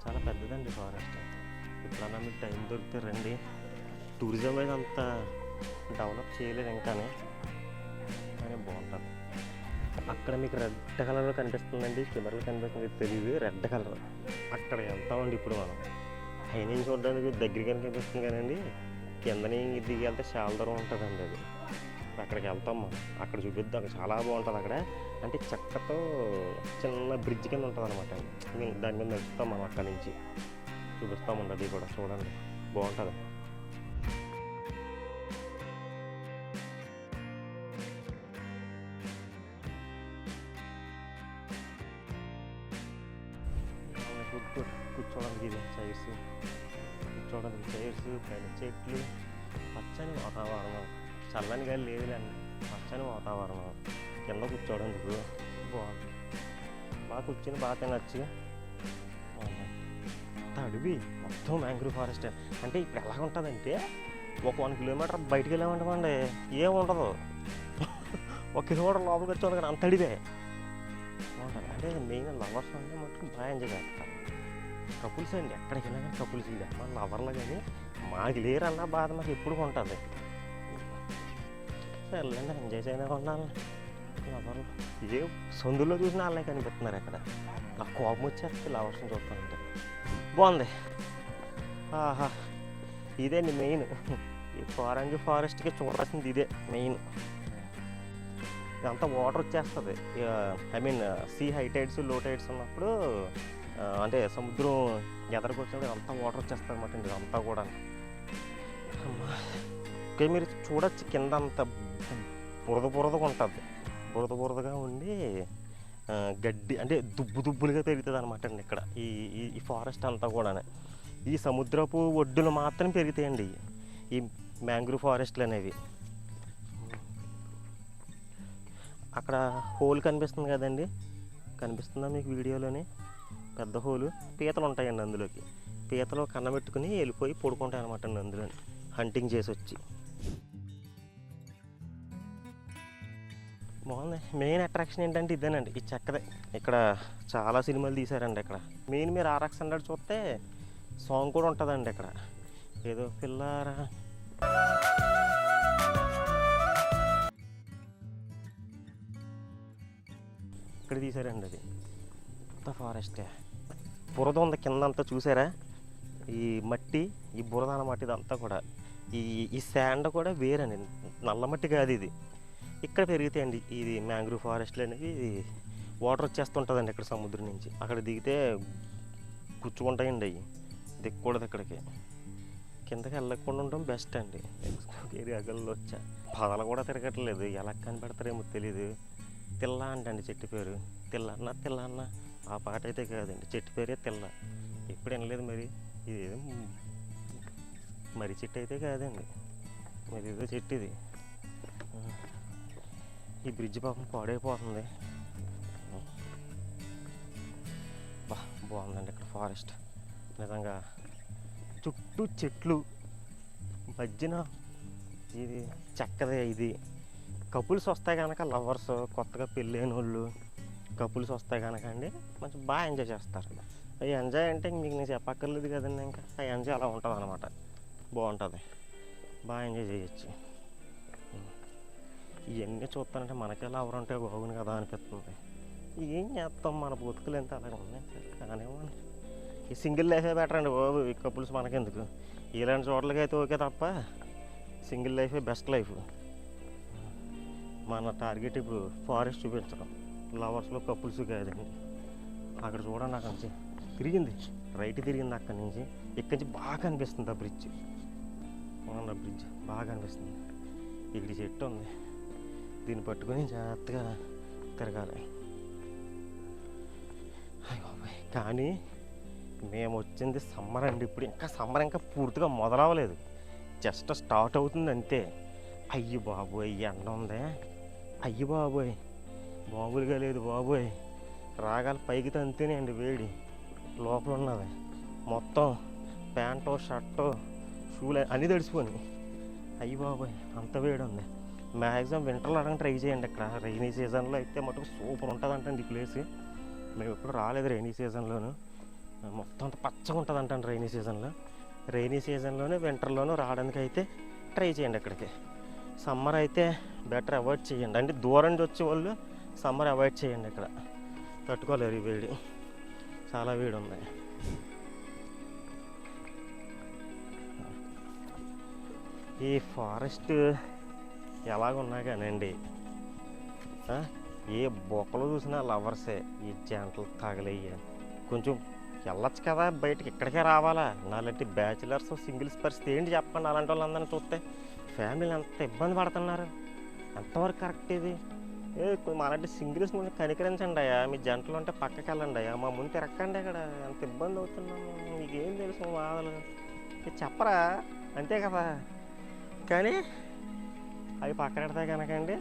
చాలా పెద్దదండి ఫారెస్ట్. ఎప్పుడన్నా మీకు టైం దొరికితే రండి. టూరిజం అయితే అంత డెవలప్ చేయలేదు ఇంకానే, కానీ బాగుంటుంది. అక్కడ మీకు రెడ్ కలర్లో కనిపిస్తుందండి, కెమెరాలో కనిపిస్తుంది తెలియదు. రెడ్ కలర్ అక్కడ వెళ్తామండి ఇప్పుడు మనం. పైనుంచి చూడడానికి దగ్గరగా కనిపిస్తుంది కానండి, కిందని దిగి వెళ్తే చాలా దూరం ఉంటుందండి అది. అక్కడికి వెళ్తాం మనం. అక్కడ చూపిద్దాం, చాలా బాగుంటుంది అక్కడ. అంటే చెక్కతో చిన్న బ్రిడ్జ్ కింద ఉంటుంది అనమాట అండి. దాని మీద నడుస్తాం మనం, అక్కడి నుంచి చూపిస్తామండి. అది కూడా చూడండి, బాగుంటుంది. కూర్చోవడానికి ఇది చైర్స్, కూర్చోవడానికి చైర్స్, పైన చెట్లు, పచ్చని వాతావరణం. చల్లని గాలి లేదులేండి, పచ్చని వాతావరణం. కింద కూర్చోవడానికి బాగుంది. బాగా కూర్చొని బాగా తినచ్చు. అడవి మొత్తం మ్యాంగ్రూవ్ ఫారెస్ట్. అంటే ఇప్పుడు ఎలా ఉంటుందంటే, ఒక 1 కిలోమీటర్ బయటికి వెళ్ళామంటామండి, ఏముండదు. 1 కిలోమీటర్ లోపలికి వచ్చి కానీ అంత అడివే బాగుంటుంది. అంటే మెయిన్ లవర్స్ అంటే మటుకు బాగా ఎంజాయ్ చేస్తారు. కపుల్స్ అండి, ఎక్కడికి వెళ్ళినా కానీ కపుల్స్. ఇది మన లవర్లు కానీ మాకు లేరన్న బాధ మాకు ఎప్పుడు ఉంటుంది. వెళ్ళండి, ఎంజాయ్ చేయనే ఉండాలి. లవర్లు ఏ సందులో చూసినా వాళ్ళే కనిపిస్తున్నారు. అక్కడ నాకు కోపం వచ్చేస్తే లవర్స్ని చూస్తానంటే. బాగుంది. ఆహా, ఇదేండి మెయిన్. ఈ మ్యాంగ్రూవ్ ఫారెస్ట్కి చూడాల్సింది ఇదే మెయిన్. ఇదంతా వాటర్ వచ్చేస్తుంది. I mean see high tides, low tides ఉన్నప్పుడు, అంటే సముద్రం ఎదరికి వచ్చినప్పుడు అంతా వాటర్ వచ్చేస్తుంది అనమాట అండి. ఇదంతా కూడా ఓకే, మీరు చూడొచ్చు. కింద అంత బురదగా ఉంటుంది, బురదగా ఉండి గడ్డి అంటే దుబ్బులుగా పెరుగుతుంది అనమాట అండి. ఇక్కడ ఈ ఫారెస్ట్ అంతా కూడా ఈ సముద్రపు ఒడ్డులు మాత్రం పెరుగుతాయండి ఈ మ్యాంగ్రూవ్ ఫారెస్ట్లు అనేవి. అక్కడ హోల్ కనిపిస్తుంది కదండి, కనిపిస్తుందా మీకు వీడియోలోని? పెద్ద హోలు, పీతలు ఉంటాయండి అందులోకి. పీతలు కన్నబెట్టుకుని వెళ్ళిపోయి పడుకుంటాయి అనమాట అండి అందులో, హంటింగ్ చేసి వచ్చి. బాగుంది. మెయిన్ అట్రాక్షన్ ఏంటంటే ఇదేనండి, ఈ చెక్కదే. ఇక్కడ చాలా సినిమాలు తీశారండి. ఇక్కడ మెయిన్ మీరు RX-100 చూస్తే సాంగ్ కూడా ఉంటుందండి. ఇక్కడ ఏదో పిల్లారా ఇక్కడ తీశారండి. అది అంత ఫారెస్టే. బురద ఉంది కింద అంతా, చూసారా? ఈ మట్టి, ఈ బురద అన్నమాట ఇదంతా కూడా. ఈ శాండ్ కూడా వేరండి, నల్ల మట్టి కాదు ఇది. ఇక్కడ పెరుగుతాయండి ఇది మ్యాంగ్రూవ్ ఫారెస్ట్లు అనేవి. వాటర్ వచ్చేస్తుంటుందండి ఇక్కడ సముద్రం నుంచి. అక్కడ దిగితే గుచ్చుకుంటాయండి అవి, దిక్కకూడదు ఇక్కడికి. కిందకి వెళ్ళకుండా ఉండడం బెస్ట్ అండి. ఏరియాగల్లో వచ్చా పదలు కూడా తిరగట్లేదు, ఎలా కనిపెడతారేమో తెలీదు. తిల్ల అంటండి చెట్టు పేరు. తిల్ల ఆ పాట అయితే కాదండి, చెట్టు పేరే తిల్ల. ఎప్పుడు వినలేదు మరి. ఇదేదో మరి చెట్టు అయితే కాదండి, మరి ఏదో చెట్టు ఇది. ఈ బ్రిడ్జ్ పాపం పాడైపోతుంది. బాగుందండి ఇక్కడ ఫారెస్ట్ నిజంగా. చుట్టూ చెట్లు, మధ్యన ఇది చెక్కదే. ఇది కపుల్స్ వస్తాయి కనుక, లవర్స్, కొత్తగా పెళ్ళైన వాళ్ళు కపుల్స్ వస్తాయి కనుక అండి, మంచి బాగా ఎంజాయ్ చేస్తారు. ఈ ఎంజాయ్ అంటే మీకు నేను చెప్పక్కర్లేదు కదండి. ఇంకా ఆ ఎంజాయ్ అలా ఉంటుంది అనమాట. బాగుంటుంది, బాగా ఎంజాయ్ చేయొచ్చు. ఇవన్నీ చూస్తానంటే మనకే లవర్ ఉంటే బాగుంది కదా అనిపిస్తుంది. ఏం చేస్తాం, మన బతుకులు ఎంత అలాగే ఉన్నాయి. కానీ ఈ సింగిల్ లైఫే బెటర్ అండి బాబు. ఈ కపుల్స్ మనకెందుకు? ఇలాంటి చోట్లకి అయితే ఓకే, తప్ప సింగిల్ లైఫే బెస్ట్ లైఫ్. మన టార్గెట్ ఇప్పుడు ఫారెస్ట్ చూపించడం, లవర్స్లో కపుల్స్ కాదండి. అక్కడ చూడండి, అక్కడి నుంచి తిరిగింది, రైట్ తిరిగింది అక్కడి నుంచి. ఇక్కడి నుంచి బాగా కనిపిస్తుంది ఆ బ్రిడ్జ్. ఆ బ్రిడ్జ్ బాగా కనిపిస్తుంది. ఇక్కడ చెట్టు ఉంది, దీన్ని పట్టుకొని జాగ్రత్తగా తిరగాలి. కానీ మేము వచ్చింది సమ్మర్ అండి. ఇప్పుడు ఇంకా సమ్మర్ ఇంకా పూర్తిగా మొదలవ్వలేదు, జస్ట్ స్టార్ట్ అవుతుంది అంతే. అయ్యి బాబోయ్, ఎండ ఉంది. అయ్యి బాబోయ్, మామూలుగా లేదు బాబోయ్. రాగాలు పైకి తంతేనే అండి వేడి. లోపల ఉన్నది మొత్తం ప్యాంటు, షర్టు, షూలు అన్నీ తడిసిపోయి. అయ్యి బాబోయ్, అంత వేడి ఉంది. మ్యాక్సిమం వింటర్లో అడగని ట్రై చేయండి. ఇక్కడ రైనీ సీజన్లో అయితే మటుకు సూపర్ ఉంటుంది అంటండి ఈ ప్లేస్. మేము ఎప్పుడు రాలేదు రైనీ సీజన్లోను. మొత్తం అంత పచ్చగా ఉంటుంది అంటాను రైనీ సీజన్లోనే వింటర్లోనూ రావడానికి అయితే ట్రై చేయండి ఇక్కడికి. సమ్మర్ అయితే బెటర్ అవాయిడ్ చేయండి, అంటే దూరం నుంచి వచ్చే వాళ్ళు సమ్మర్ అవాయిడ్ చేయండి. ఇక్కడ తట్టుకోలేరు ఈ వేడి, చాలా వేడి ఉంది. ఈ ఫారెస్ట్ ఎలాగున్నా కానండి, ఏ బొక్కలు చూసినా లవర్సే. ఈ జంటలు తగలయ్యా కొంచెం వెళ్ళొచ్చు కదా బయటకి, ఇక్కడికే రావాలా? నాలాంటి బ్యాచిలర్స్ సింగిల్స్ పరిస్థితి ఏంటి చెప్పండి? అలాంటి వాళ్ళందరినీ చూస్తే ఫ్యామిలీలు ఎంత ఇబ్బంది పడుతున్నారు. ఎంతవరకు కరెక్ట్ ఇది? మాలాంటి సింగిల్స్ ముందు కనికరించండి అయ్యా. మీ జంటలు ఉంటే పక్కకి వెళ్ళండి అయ్యా, మా ముందు తిరక్కండి. ఇక్కడ ఎంత ఇబ్బంది అవుతున్నాము, మీకేం తెలుసు బాధలు? ఇది చెప్పరా? అంతే కదా. కానీ అవి పక్కన పెడితే కనుకండి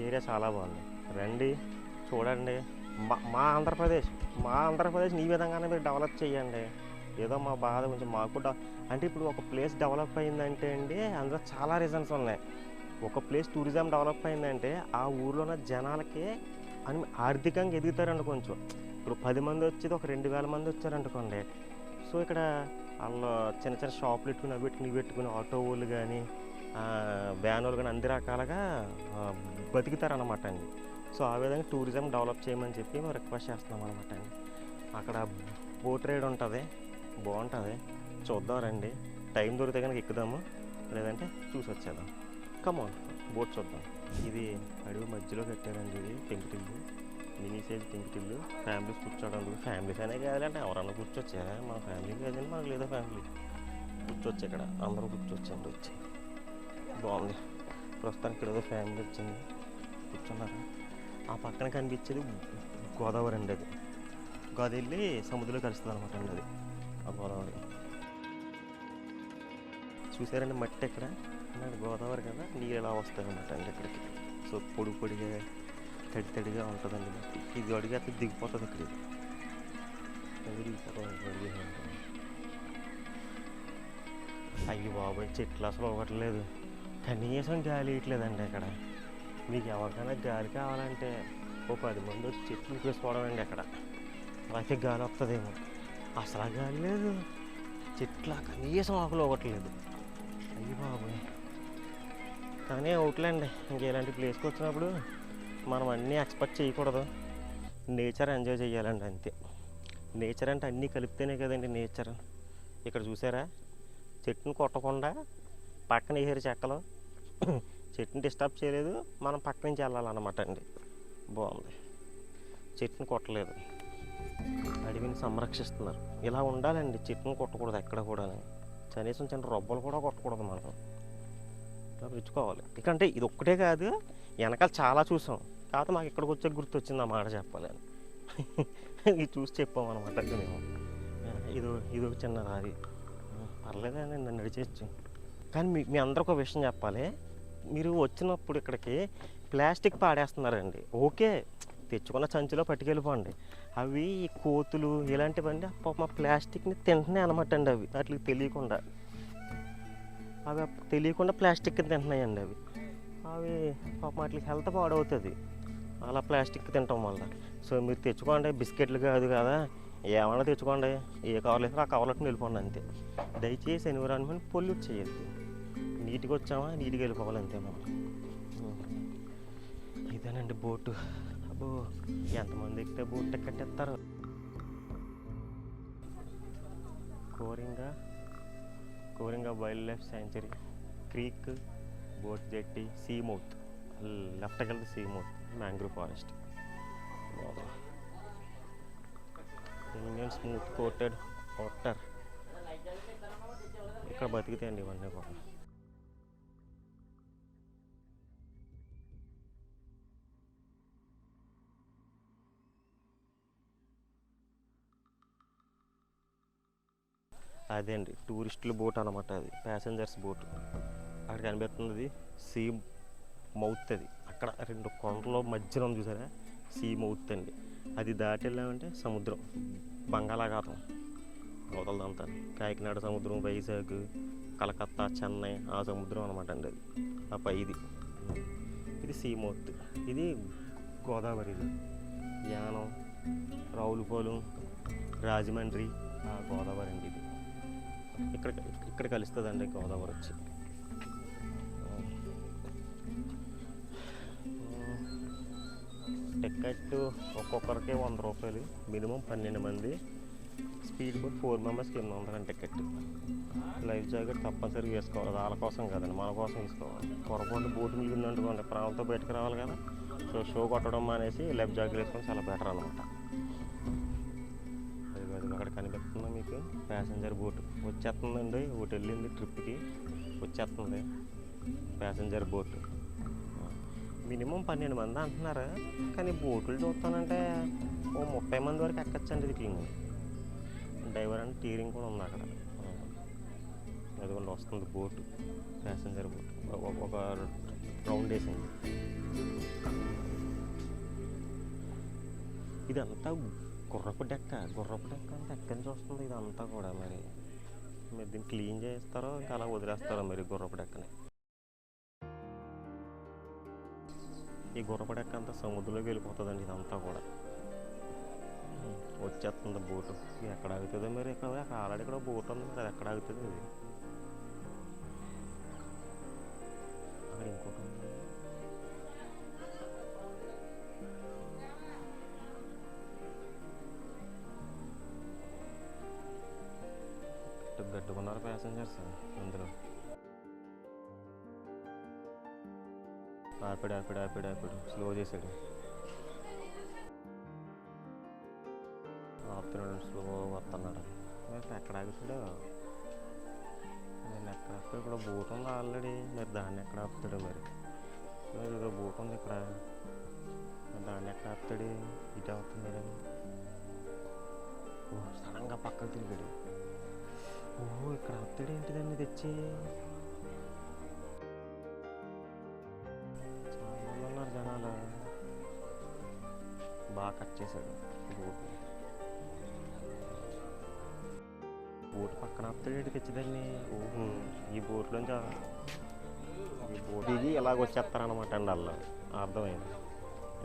ఏరియా చాలా బాగుంది. రండి చూడండి. మా ఆంధ్రప్రదేశ్ ఈ విధంగానే మీరు డెవలప్ చేయండి. ఏదో మా బాధ కొంచెం మాకు అంటే ఇప్పుడు ఒక ప్లేస్ డెవలప్ అయిందంటే అండి అందులో చాలా రీజన్స్ ఉన్నాయి. ఒక ప్లేస్ టూరిజం డెవలప్ అయిందంటే ఆ ఊర్లో ఉన్న జనాలకి అని ఆర్థికంగా ఎదుగుతారండి కొంచెం. ఇప్పుడు 10 మంది వచ్చేది ఒక 2000 మంది వచ్చారనుకోండి. సో ఇక్కడ వాళ్ళు చిన్న చిన్న షాపులు పెట్టుకుని ఇవి పెట్టుకుని ఆటో వాళ్ళు కానీ వ్యాన్ వాళ్ళు కానీ అన్ని రకాలుగా బతుకుతారనమాట అండి. సో ఆ విధంగా టూరిజం డెవలప్ చేయమని చెప్పి మేము రిక్వెస్ట్ చేస్తున్నాం అనమాట అండి. అక్కడ బోట్ రైడ్ ఉంటుంది, బాగుంటుంది, చూద్దాం రండి. టైం దొరికితే కనుక ఎక్కుదాము, లేదంటే చూసి వచ్చేద్దాం. కమాన్ బోట్ చూద్దాం. ఇది అడవి మధ్యలో కట్టారండి. ఇది పెంకుటిల్లు, మినీ సైజ్ పెంకుటిల్లు. ఫ్యామిలీస్ కూర్చోవడానికి, ఫ్యామిలీస్ అనే కాదంటే ఎవరన్నా కూర్చోవచ్చా? మన ఫ్యామిలీ కాదండి, మనకు లేదా ఫ్యామిలీ కూర్చోవచ్చు. ఇక్కడ అందరూ కూర్చోవచ్చండి వచ్చి. బాగుంది. ప్రస్తుతానికి ఇక్కడ ఏదో ఫ్యామిలీ వచ్చింది, కూర్చున్నారు. ఆ పక్కన కనిపించేది గోదావరి అండి. అది గోదావరి వెళ్ళి సముద్రంలో కలుస్తుంది అనమాట అండి. అది ఆ గోదావరి చూసారండి. మట్టి ఎక్కడ గోదావరి కదా, నీళ్ళు ఎలా వస్తాయి అన్నమాట అండి ఇక్కడికి. సో పొడిగా తడిగా ఉంటుందండి మట్టి. ఇది అడిగితే దిగిపోతుంది ఇక్కడ. ఇది దిగిపోతుంది. అయ్యి బాబోయ్, చెట్లు అసలు ఇవ్వట్లేదు, కనీసం గాలి ఇవ్వట్లేదండి ఇక్కడ. మీకు ఎవరికైనా గాలి కావాలంటే ఓ 10 మంది వచ్చి చెట్లు వేసుకోవడం అండి అక్కడ. అలాగే గాలి వస్తుందేమో. అసలు గాలి లేదు, చెట్ల కనీసం ఆకులు ఇవ్వట్లేదు. అయ్యి బాబోయ్. కానీ అవుట్లండి, ఇంకేలాంటి ప్లేస్కి వచ్చినప్పుడు మనం అన్నీ ఎక్స్పెక్ట్ చేయకూడదు, నేచర్ ఎంజాయ్ చేయాలండి అంతే. నేచర్ అంటే అన్నీ కలిపితేనే కదండి నేచర్. ఇక్కడ చూసారా, చెట్టుని కొట్టకుండా పక్కన వేసారు చెక్కలు. చెట్టుని డిస్టర్బ్ చేయలేదు, మనం పక్క నుంచి వెళ్ళాలన్నమాట అండి. బాగుంది, చెట్టుని కొట్టలేదు, అడవిని సంరక్షిస్తున్నారు. ఇలా ఉండాలండి, చెట్టుని కొట్టకూడదు ఎక్కడ కూడా. కనీసం చిన్న రొబ్బలు కూడా కొట్టకూడదు మనం, ఇలా పెంచుకోవాలి. ఎందుకంటే ఇది ఒక్కటే కాదు, వెనకాల చాలా చూసాం. కాకపోతే మాకు ఇక్కడికి వచ్చే గుర్తు వచ్చింది ఆ మాట చెప్పాలి అని. ఇది చూసి చెప్పామన్నమాట మేము. ఇది ఒక చిన్న రాది, పర్లేదండి, నన్ను నడిచేయచ్చు. కానీ మీ అందరూ ఒక విషయం చెప్పాలి. మీరు వచ్చినప్పుడు ఇక్కడికి ప్లాస్టిక్ పాడేస్తున్నారండి. ఓకే, తెచ్చుకున్న సంచిలో పట్టుకెళ్ళిపోండి. అవి కోతులు ఇలాంటివన్నీ మా ప్లాస్టిక్ని తింటున్నాయి అనమాట అండి. అవి వాటికి తెలియకుండా ప్లాస్టిక్ తింటున్నాయండి. అవి పాపం వాటికి హెల్త్ పాడవుతుంది అలా ప్లాస్టిక్ తినటం వల్ల. సో మీరు తెచ్చుకోండి, బిస్కెట్లు కాదు కదా, ఏమన్నా తెచ్చుకోండి, ఏ కవర్లు వేస్తారో ఆ కవర్లకు వెళ్ళిపోండి అంతే. దయచేసి ఎన్విరాన్మెంట్ పొల్యూట్ చేయొద్దు. నీట్గా వచ్చామా నీట్గా వెళ్ళిపోవాలి అంతే మనం. ఇదేనండి బోటు. అబ్బో, ఎంతమంది ఎక్కితే బోట్ టికెట్ ఇస్తారు. Coringa wild life sanctuary, creek, boat jetty, sea mouth, లెఫ్ట్కి వెళ్తే sea mouth, mangrove forest. Indian smooth coated otter. ఇక్కడ బతుకుతాయండి ఇవన్నీ కూడా. అదే అండి టూరిస్టుల బోట్ అనమాట, అది ప్యాసింజర్స్ బోట్. అక్కడ కనిపిస్తుంది సీ మౌత్. అది అక్కడ 2 కొండల మధ్యలో చూసారా, సీ మౌత్ అండి. అది దాటి వెళ్ళామంటే సముద్రం, బంగాళాఖాతం అవతలదంతా. కాకినాడ సముద్రం, వైజాగ్, కలకత్తా, చెన్నై ఆ సముద్రం అనమాట అండి. అది ఆ పైది ఇది సీ మౌత్. ఇది గోదావరి, యానం, రావులపాలెం, రాజమండ్రి గోదావరి అండి ఇది. ఇక్కడ ఇక్కడ కలుస్తుందండి గోదావరి వచ్చి. టికెట్ ఒక్కొక్కరికి 100 రూపాయలు, మినిమం 12 మంది, స్పీడ్ బోట్ 4 మెంబర్స్కి 800 అండి టికెట్. లైఫ్ జాకెట్ తప్పనిసరిగా వేసుకోవాలి, అది వాళ్ళ కోసం కదండి, మన కోసం వేసుకోవాలి. పొరపాటు బోటు మిగిలిందనుకోండి ప్రాణాలతో బయటకు రావాలి కదా. సో షో కొట్టడం అనేసి లైఫ్ జాకెట్ వేసుకొని చాలా బెటర్ అనమాట. అది అక్కడ కనిపిస్తుందా మీకు ప్యాసింజర్ బోట్ వచ్చేస్తుందండి. ఒకటి వెళ్ళింది ట్రిప్కి, వచ్చేస్తుంది ప్యాసింజర్ బోట్. మినిమం 12 మంది అంటున్నారు, కానీ బోట్లు చూస్తానంటే ఓ 30 మంది వరకు ఎక్కచ్చండి. ఇది క్లీన్ డ్రైవర్ అండ్ టీరింగ్ కూడా ఉంది అక్కడ. అదిగోండి వస్తుంది బోటు, ప్యాసింజర్ బోట్. ఒక రౌండ్ వేసింది. ఇదంతా గుర్రపు డెక్క అంటే ఎక్కడి నుంచి వస్తుంది ఇదంతా కూడా. మరి మీరు దీన్ని క్లీన్ చేస్తారో ఇంకా అలా వదిలేస్తారో మరి గుర్రపు డెక్కని. ఈ గుర్రపు డెక్క అంతా సముద్రంలోకి వెళ్ళిపోతుందండి ఇదంతా కూడా. వచ్చేస్తుంది బోటు. ఎక్కడ ఆగుతుందో మరి. ఇక్కడ ఆల్రెడీ ఇక్కడ బోట్ ఉంది, అది ఎక్కడ ఆగుతుంది ఇది. అక్కడ ఇంకోటి ఉంది. గట్టుకున్నారు ప్యాసింజర్స్ అందులో. ఆపిడు స్లో చేసాడు. ఆపుతున్నాడు, స్లో వస్తున్నాడు. మరి ఎక్కడ ఆగుతాడు? నేను ఎక్కడ ఆపుతాడు? ఇక్కడ బోట్ ఉంది ఆల్రెడీ, మరి దాన్ని ఎక్కడ ఆపుతాడు? మరి ఏదో బోట్ ఉంది ఇక్కడ, దాన్ని ఎక్కడ ఆపుతాడు? ఇటు అవుతున్నాడు. సడన్గా పక్కకు తిరిగాడు. ఇక్కడ ఆపుతాడు ఏంటిదండి తెచ్చి? చాలా ఉన్నారు జనాలు. బాగా కట్ చేశాడు బోట్ పక్కన ఆపుతాడు తెచ్చిదాన్ని. ఈ బోట్లోంచి ఈ బోట్ దిగి ఎలాగ వచ్చేస్తారనమాట అండి అలా. అర్థమైంది.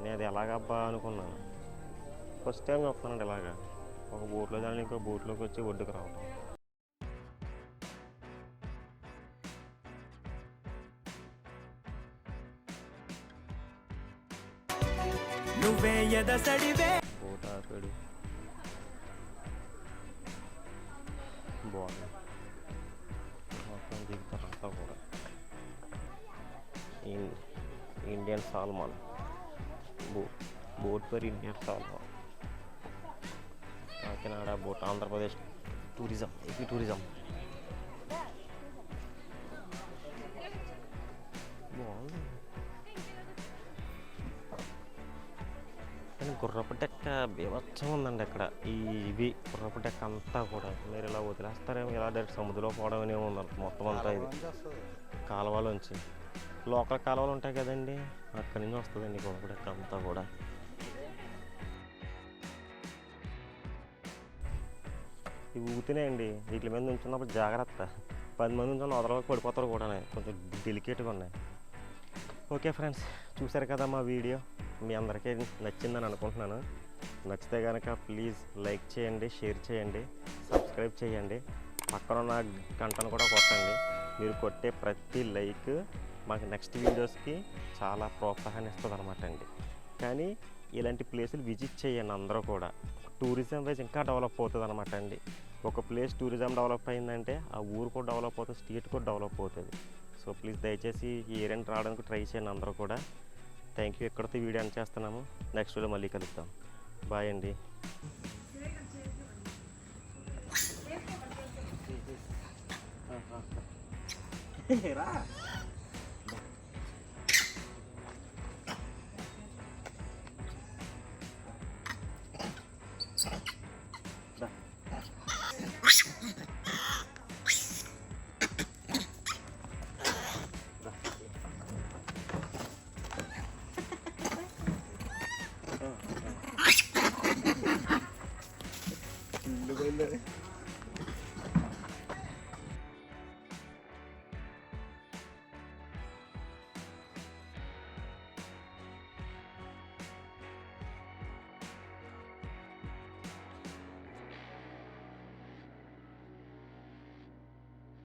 నేను అది ఎలాగబ్బా అనుకున్నాను. ఫస్ట్ టైం చెప్తానండి ఇలాగా. ఒక బోట్లో దాన్ని ఇంకో బోట్లోకి వచ్చి ఒడ్డుకు రావటం. బోట్ ఆపాడు. బాగుంది. మొత్తం దిగుతారంతా కూడా. Indian salmon boat for Indian salmon. Kakinada boat, Andhra Pradesh tourism, AP tourism. బాగుంది. కానీ గుర్రపు డెక్క బీభత్సం ఉందండి అక్కడ. ఇవి గుర్రపు డెక్క అంతా కూడా మీరు ఇలా వదిలేస్తారేమో, ఇలా డైరెక్ట్ సముద్రంలో పోవడం అనేవి ఉందంట మొత్తం అంతా. ఇది కాలువలోంచి, లోకల్ కాలువలు ఉంటాయి కదండి, అక్కడి నుంచి వస్తుందండి గుర్రపు డెక్క అంతా కూడా. ఇవి ఊగుతున్నాయండి. వీటి మీద నుంచున్నప్పుడు జాగ్రత్త. 10 మంది నుంచి వదలకి పడిపోతారు కూడా, కొంచెం డెలికేట్గా ఉన్నాయి. ఓకే ఫ్రెండ్స్, చూసారు కదా మా వీడియో. మీ అందరికీ నచ్చిందని అనుకుంటున్నాను. నచ్చితే కనుక ప్లీజ్ లైక్ చేయండి, షేర్ చేయండి, సబ్స్క్రైబ్ చేయండి. పక్కన ఉన్న గంటను కూడా కొట్టండి. మీరు కొట్టే ప్రతి లైక్ మాకు నెక్స్ట్ వీడియోస్కి చాలా ప్రోత్సాహాన్ని ఇస్తుంది అనమాట అండి. కానీ ఇలాంటి ప్లేసులు విజిట్ చేయండి అందరూ కూడా. టూరిజం వైజ్ ఇంకా డెవలప్ అవుతుంది అనమాట అండి. ఒక ప్లేస్ టూరిజం డెవలప్ అయిందంటే ఆ ఊరు కూడా డెవలప్ అవుతుంది, స్టేట్ కూడా డెవలప్ అవుతుంది. సో ప్లీజ్ దయచేసి ఈ ఏరియాని రావడానికి ట్రై చేయండి అందరూ కూడా. Thank you. ఎక్కడితో వీడియో ఎండ్ చేస్తున్నాము. నెక్స్ట్ వీడియో మళ్ళీ కలుద్దాం. బాయ్ అండి. రా